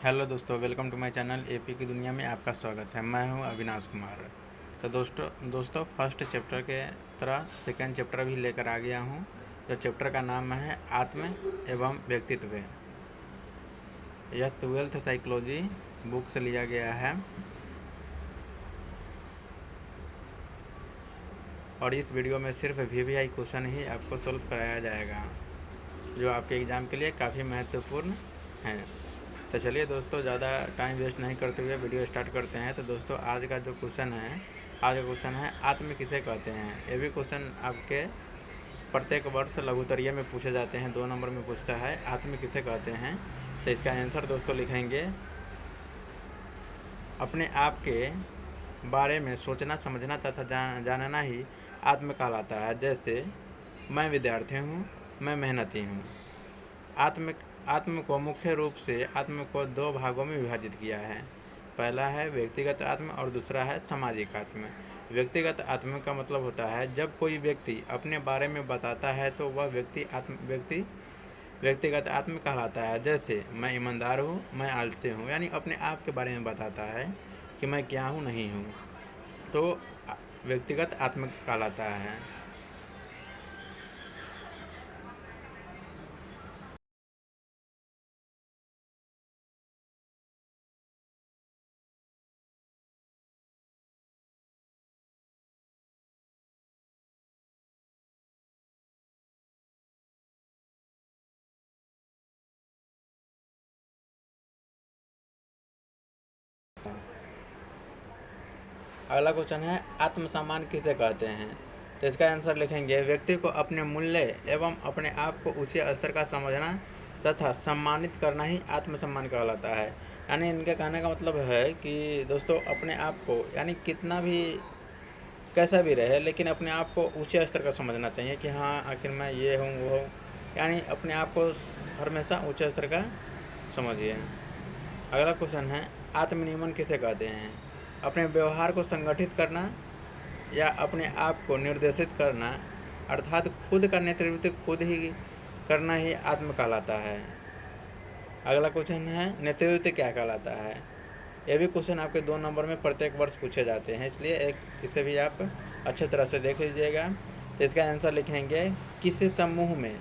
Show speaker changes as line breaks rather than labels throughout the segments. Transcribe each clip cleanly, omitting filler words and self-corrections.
Hello दोस्तों, welcome to my channel AP की दुनिया में आपका स्वागत है। मैं हूं अविनाश कुमार। तो दोस्तों फर्स्ट चैप्टर के तरह सेकंड चैप्टर भी लेकर आ गया हूं। जो चैप्टर का नाम है आत्म एवं व्यक्तित्व। यह 12th साइकोलॉजी बुक से लिया गया है और इस वीडियो में सिर्फ वीवीआई क्वेश्चन ही आपको सोल्व कराया जाएगा, जो आपके एग्ज़ाम के लिए काफ़ी महत्वपूर्ण हैं। तो चलिए दोस्तों, ज़्यादा टाइम वेस्ट नहीं करते हुए वीडियो स्टार्ट करते हैं। तो दोस्तों, आज का क्वेश्चन है आत्म किसे कहते हैं। ये भी क्वेश्चन आपके प्रत्येक वर्ष लघुत्तरीय में पूछे जाते हैं। 2 नंबर में पूछता है आत्म किसे कहते हैं। तो इसका आंसर दोस्तों लिखेंगे, अपने आप के बारे में सोचना, समझना तथा जानना ही आत्म कहलाता है। जैसे मैं विद्यार्थी हूँ, मैं मेहनती हूँ। आत्म आत्म को मुख्य रूप से आत्म को 2 भागों में विभाजित किया है। पहला है व्यक्तिगत आत्म और दूसरा है सामाजिक आत्म। व्यक्तिगत आत्म का मतलब होता है जब कोई व्यक्ति अपने बारे में बताता है तो वह व्यक्तिगत आत्म कहलाता है। जैसे मैं ईमानदार हूँ, मैं आलसी हूँ, यानी अपने आप के बारे में बताता है कि मैं क्या हूँ, नहीं हूँ, तो व्यक्तिगत आत्म कहलाता है। अगला क्वेश्चन है आत्मसम्मान किसे कहते हैं। तो इसका आंसर लिखेंगे, व्यक्ति को अपने मूल्य एवं अपने आप को ऊंचे स्तर का समझना तथा सम्मानित करना ही आत्मसम्मान कहलाता है। यानी इनके कहने का मतलब है कि दोस्तों, अपने आप को यानी कितना भी कैसा भी रहे, लेकिन अपने आप को ऊंचे स्तर का समझना चाहिए कि हाँ आखिर मैं ये हूँ वो हूँ। यानी अपने आप को हमेशा ऊंचे स्तर का समझिए। अगला क्वेश्चन है आत्मनियमन किसे कहते हैं। अपने व्यवहार को संगठित करना या अपने आप को निर्देशित करना, अर्थात खुद का नेतृत्व खुद ही करना ही आत्म कहलाता है। अगला क्वेश्चन है नेतृत्व क्या कहलाता है। यह भी क्वेश्चन आपके 2 नंबर में प्रत्येक वर्ष पूछे जाते हैं, इसलिए इसे भी आप अच्छे तरह से देख लीजिएगा। तो इसका आंसर लिखेंगे, किसी समूह में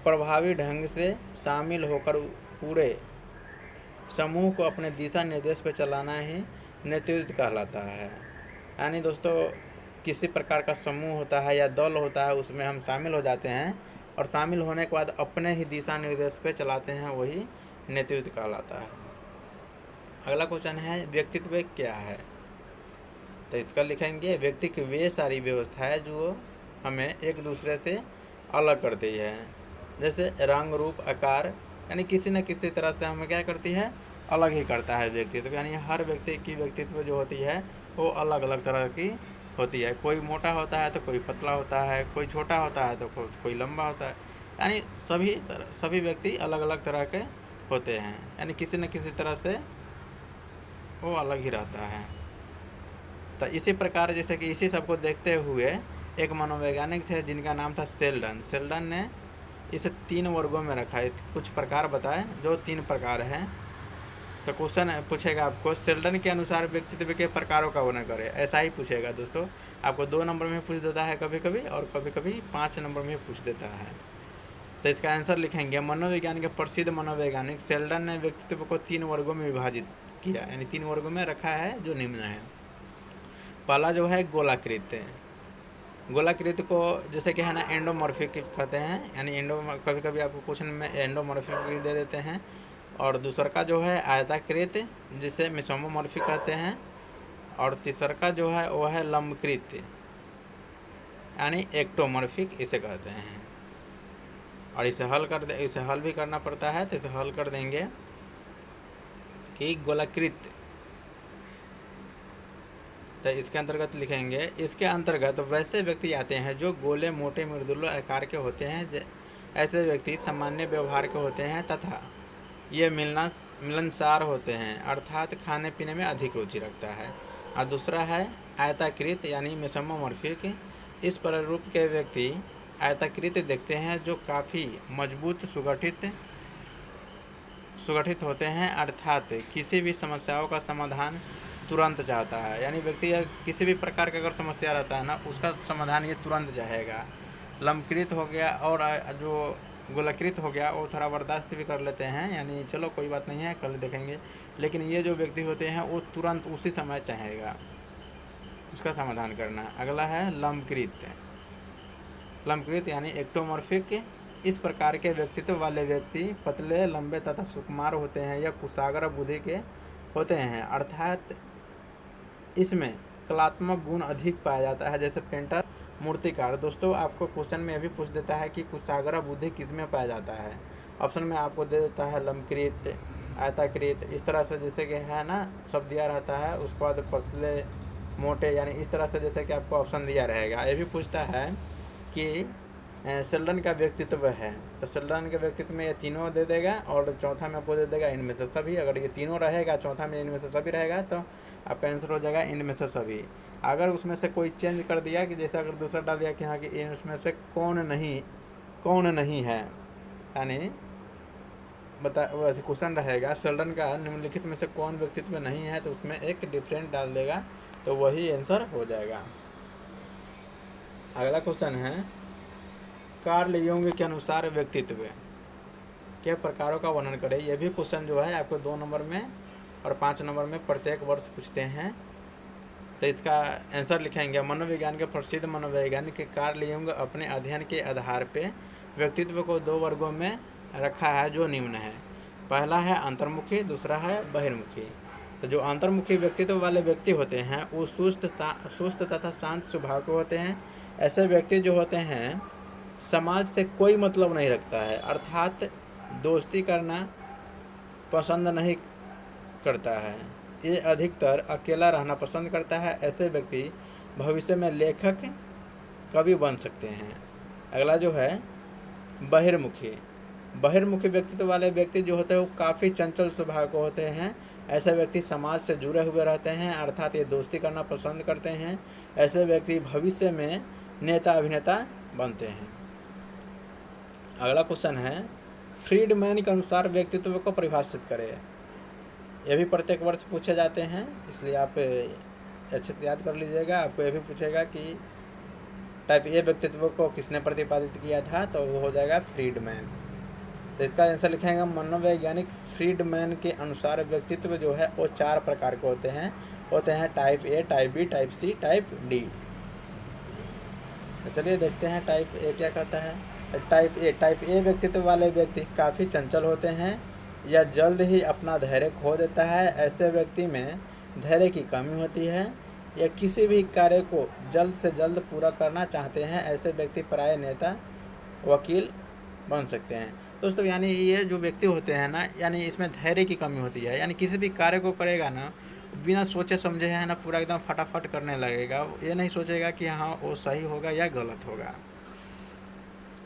प्रभावी ढंग से शामिल होकर पूरे समूह को अपने दिशा निर्देश पर चलाना ही नेतृत्व कहलाता है। यानी दोस्तों, किसी प्रकार का समूह होता है या दल होता है, उसमें हम शामिल हो जाते हैं और शामिल होने के बाद अपने ही दिशा निर्देश पे चलाते हैं, वही नेतृत्व कहलाता है। अगला क्वेश्चन है व्यक्तित्व क्या है। तो इसका लिखेंगे, व्यक्ति की वे सारी व्यवस्थाएं जो हमें एक दूसरे से अलग करती है। जैसे रंग, रूप, आकार, यानी किसी न किसी तरह से हमें क्या करती है, अलग ही करता है व्यक्तित्व। यानी हर व्यक्ति की व्यक्तित्व जो होती है वो अलग अलग तरह की होती है। कोई मोटा होता है तो कोई पतला होता है, कोई छोटा होता है तो कोई लंबा होता है। यानी सभी व्यक्ति अलग अलग तरह के होते हैं, यानी किसी न किसी तरह से वो अलग ही रहता है। तो इसी प्रकार जैसे कि इसी सबको देखते हुए एक मनोवैज्ञानिक थे जिनका नाम था सेल्डन ने इसे 3 वर्गों में रखा है। कुछ प्रकार बताए जो 3 प्रकार हैं। तो क्वेश्चन पूछेगा आपको, सेल्डन के अनुसार व्यक्तित्व के प्रकारों का वर्णन करें। ऐसा ही पूछेगा दोस्तों, आपको 2 नंबर में पूछ देता है कभी कभी, और कभी कभी 5 नंबर में पूछ देता है। तो इसका आंसर लिखेंगे, मनोविज्ञान के प्रसिद्ध मनोवैज्ञानिक सेल्डन ने व्यक्तित्व को 3 वर्गों में विभाजित किया, यानी 3 वर्गों में रखा है जो निम्न है। पहला जो है गोलाकृत। गोलाकृत को जैसे कि है ना एंडोमॉर्फिक कहते हैं, यानी कभी कभी आपको क्वेश्चन में एंडोमॉर्फिक दे देते हैं। और दूसरा का जो है आयताकृत, जिसे मेसोमॉर्फिक कहते हैं। और तीसरा का जो है वो है लंबकृत, यानी एक्टोमॉर्फिक इसे कहते हैं। और इसे हल भी करना पड़ता है। तो इसे हल कर देंगे कि गोलाकृत, तो इसके अंतर्गत लिखेंगे, इसके अंतर्गत वैसे व्यक्ति आते हैं जो गोले, मोटे, मृदुल आकार के होते हैं। ऐसे व्यक्ति सामान्य व्यवहार के होते हैं तथा ये मिलनसार होते हैं, अर्थात खाने पीने में अधिक रुचि रखता है। और दूसरा है आयताकृत, यानी मेसोमॉर्फिक। इस प्रारूप के व्यक्ति सुगठित होते हैं, अर्थात किसी भी समस्याओं का समाधान तुरंत चाहता है। यानी व्यक्ति किसी भी प्रकार का अगर समस्या रहता है ना, उसका समाधान ये तुरंत चाहेगा। लंबकृत हो गया और जो गोलाकृत हो गया वो थोड़ा बर्दाश्त भी कर लेते हैं, यानी चलो कोई बात नहीं है, कल देखेंगे। लेकिन ये जो व्यक्ति होते हैं वो तुरंत उसी समय चाहेगा उसका समाधान करना। अगला है लंबकृत। लंबकृत यानी एक्टोमॉर्फिक। इस प्रकार के व्यक्तित्व वाले व्यक्ति पतले, लंबे तथा सुकुमार होते हैं या कुशाग्र बुद्धि के होते हैं, अर्थात इसमें कलात्मक गुण अधिक पाया जाता है, जैसे पेंटर, मूर्तिकार। दोस्तों आपको क्वेश्चन में यह भी पूछ देता है कि कुशाग्र बुद्धि किस में पाया जाता है। ऑप्शन में आपको दे देता है लंबकृत, आयताकृत, इस तरह से जैसे कि है ना सब दिया रहता है। उसके बाद पतले, मोटे, यानी इस तरह से जैसे कि आपको ऑप्शन दिया रहेगा। ये भी पूछता है कि शेल्डन का व्यक्तित्व है, तो शेल्डन के व्यक्तित्व में ये तीनों दे देगा और चौथा में आपको दे देगा इनमें से सभी। अगर ये तीनों रहेगा, चौथा में इनमें से सभी रहेगा, तो आपका आंसर हो जाएगा इनमें से सभी। अगर उसमें से कोई चेंज कर दिया कि जैसे अगर दूसरा डाल दिया कि हाँ कि इनमें से कौन नहीं है, यानी बता क्वेश्चन रहेगा शेल्डन का निम्नलिखित में से कौन व्यक्तित्व नहीं है, तो उसमें एक डिफरेंट डाल देगा, तो वही आंसर हो जाएगा। अगला क्वेश्चन है कार्ल यूंग के अनुसार व्यक्तित्व के प्रकारों का वर्णन करें। यह भी क्वेश्चन जो है आपको 2 नंबर में और 5 नंबर में प्रत्येक वर्ष पूछते हैं। तो इसका आंसर लिखेंगे। मनोविज्ञान के प्रसिद्ध मनोवैज्ञानिक कार्ल यूंग अपने अध्ययन के आधार पर व्यक्तित्व को 2 वर्गों में रखा है, जो निम्न है। पहला है अंतर्मुखी, दूसरा है बहिर्मुखी। तो जो अंतर्मुखी व्यक्तित्व वाले व्यक्ति होते हैं वो सुस्त तथा शांत स्वभाव के होते हैं। ऐसे व्यक्ति जो होते हैं समाज से कोई मतलब नहीं रखता है, अर्थात दोस्ती करना पसंद नहीं करता है। ये अधिकतर अकेला रहना पसंद करता है। ऐसे व्यक्ति भविष्य में लेखक, कवि बन सकते हैं। अगला जो है बहिर्मुखी। बहिर्मुखी व्यक्तित्व वाले व्यक्ति जो होते हैं वो काफ़ी चंचल स्वभाव के होते हैं। ऐसे व्यक्ति समाज से जुड़े हुए रहते हैं, अर्थात ये दोस्ती करना पसंद करते हैं। ऐसे व्यक्ति भविष्य में नेता, अभिनेता बनते हैं। अगला क्वेश्चन है फ्रीडमैन के अनुसार व्यक्तित्व को परिभाषित करें। यह भी प्रत्येक वर्ष पूछे जाते हैं, इसलिए आप अच्छे से याद कर लीजिएगा। आपको यह भी पूछेगा कि टाइप ए व्यक्तित्व को किसने प्रतिपादित किया था, तो वो हो जाएगा फ्रीडमैन। तो इसका आंसर लिखेंगे मनोवैज्ञानिक फ्रीडमैन के अनुसार व्यक्तित्व जो है वो 4 प्रकार के होते हैं type A, type B, type C, type D. तो चलिए देखते हैं टाइप ए क्या कहता है। टाइप ए व्यक्तित्व वाले व्यक्ति काफ़ी चंचल होते हैं या जल्द ही अपना धैर्य खो देता है। ऐसे व्यक्ति में धैर्य की कमी होती है या किसी भी कार्य को जल्द से जल्द पूरा करना चाहते हैं। ऐसे व्यक्ति प्राय नेता, वकील बन सकते हैं। दोस्तों यानी ये जो व्यक्ति होते हैं ना, यानी इसमें धैर्य की कमी होती है। यानी किसी भी कार्य को करेगा ना बिना सोचे समझे है ना, पूरा एकदम फटाफट करने लगेगा। ये नहीं सोचेगा कि हाँ वो सही होगा या गलत होगा।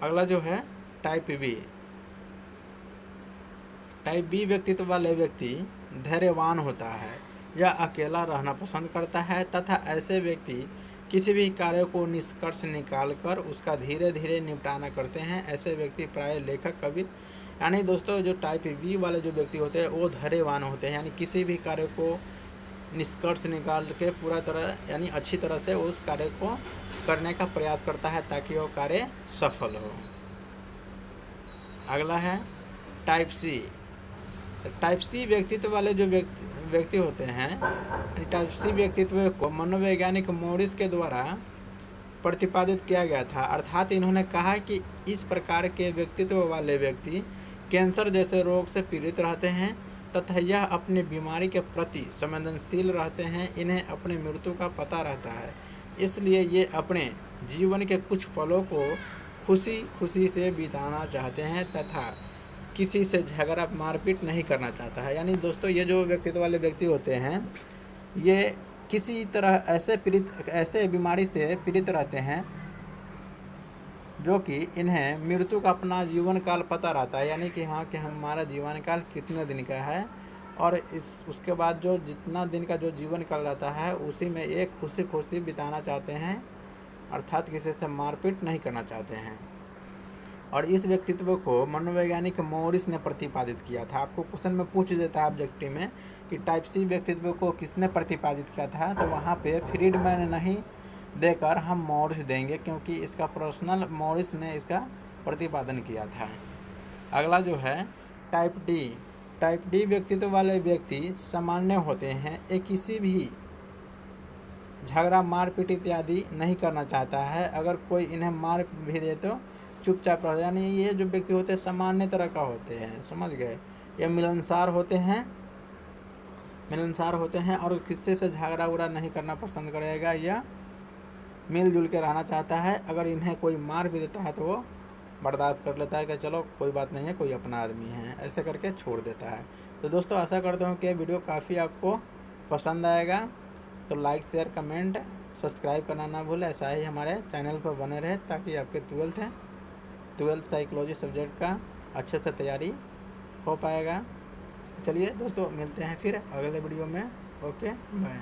अगला जो है टाइप बी। टाइप बी व्यक्तित्व वाले व्यक्ति धैर्यवान होता है या अकेला रहना पसंद करता है तथा ऐसे व्यक्ति किसी भी कार्य को निष्कर्ष निकालकर उसका धीरे धीरे निपटाना करते हैं। ऐसे व्यक्ति प्राय लेखक, कवि। यानी दोस्तों जो टाइप बी वाले जो व्यक्ति होते हैं वो धैर्यवान होते हैं, यानी किसी भी कार्य को निष्कर्ष निकाल के पूरा तरह यानी अच्छी तरह से उस कार्य को करने का प्रयास करता है ताकि वो कार्य सफल हो। अगला है टाइप सी। टाइप सी व्यक्तित्व वाले जो व्यक्ति होते हैं, टाइप सी व्यक्तित्व को मनोवैज्ञानिक मॉरिस के द्वारा प्रतिपादित किया गया था। अर्थात इन्होंने कहा कि इस प्रकार के व्यक्तित्व वाले व्यक्ति कैंसर जैसे रोग से पीड़ित रहते हैं तथा यह अपनी बीमारी के प्रति संवेदनशील रहते हैं। इन्हें अपने मृत्यु का पता रहता है, इसलिए ये अपने जीवन के कुछ पलों को खुशी खुशी से बिताना चाहते हैं तथा किसी से झगड़ा मारपीट नहीं करना चाहता है। यानी दोस्तों ये जो व्यक्तित्व वाले व्यक्ति होते हैं ये किसी तरह ऐसे बीमारी से पीड़ित रहते हैं जो कि इन्हें मृत्यु का अपना जीवन काल पता रहता है। यानी कि हाँ कि हमारा जीवन काल कितने दिन का है और उसके बाद जो जितना दिन का जो जीवन काल रहता है उसी में एक खुशी खुशी बिताना चाहते हैं, अर्थात किसी से मारपीट नहीं करना चाहते हैं। और इस व्यक्तित्व को मनोवैज्ञानिक मॉरिस ने प्रतिपादित किया था। आपको क्वेश्चन में पूछ देता है ऑब्जेक्टिव में कि टाइप सी व्यक्तित्व को किसने प्रतिपादित किया था, तो वहाँ पे फ्रीडमैन नहीं देकर हम मॉरिस देंगे, क्योंकि इसका पर्सनल मॉरिस ने इसका प्रतिपादन किया था। अगला जो है टाइप डी। टाइप डी व्यक्तित्व वाले व्यक्ति सामान्य होते हैं। ये किसी भी झगड़ा मारपीट इत्यादि नहीं करना चाहता है। अगर कोई इन्हें मार भी दे तो चुपचाप रह, यानी ये जो व्यक्ति होते हैं सामान्य तरह का होते हैं, समझ गए। ये मिलनसार होते हैं और किसी से झगड़ा उगड़ा नहीं करना पसंद करेगा, या मिलजुल के रहना चाहता है। अगर इन्हें कोई मार भी देता है तो वो बर्दाश्त कर लेता है कि चलो कोई बात नहीं है, कोई अपना आदमी है, ऐसे करके छोड़ देता है। तो दोस्तों आशा करता हूँ कि वीडियो काफ़ी आपको पसंद आएगा। तो लाइक शेयर कमेंट सब्सक्राइब करना ना भूलें। ऐसा ही हमारे चैनल पर बने रहे ताकि आपके ट्वेल्थ साइकोलॉजी सब्जेक्ट का अच्छे से तैयारी हो पाएगा। चलिए दोस्तों मिलते हैं फिर अगले वीडियो में। Okay bye.